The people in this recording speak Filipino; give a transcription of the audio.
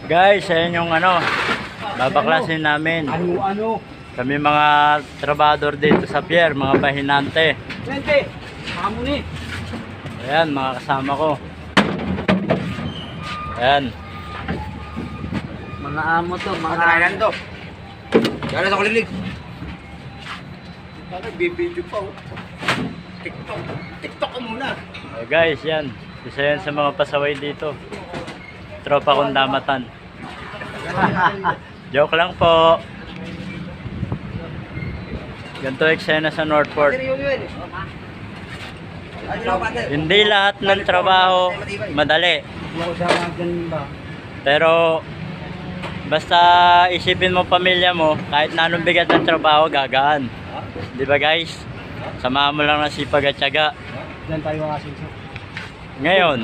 Guys, ayan yung babaklasin namin. Kami mga trabador dito sa pier, mga bahinante. Ayan, mga kasama ko. Ayan. Mga amo to, mga Kailan to? Kailan sa kulilig? Nagbibideo pa oh. TikTok. TikTok ka muna. Guys, yan. Isa yan sa mga pasaway dito. Tropa kong damatan. Joke lang po. Ganito eksena sa Northport. Hindi lahat ng trabaho madali. Pero basta isipin mo pamilya mo, kahit na anong bigat ng trabaho, gagaan. Di ba guys? Samahan mo lang ng sipag at tiyaga. Diyan tayo asin. Ngayon,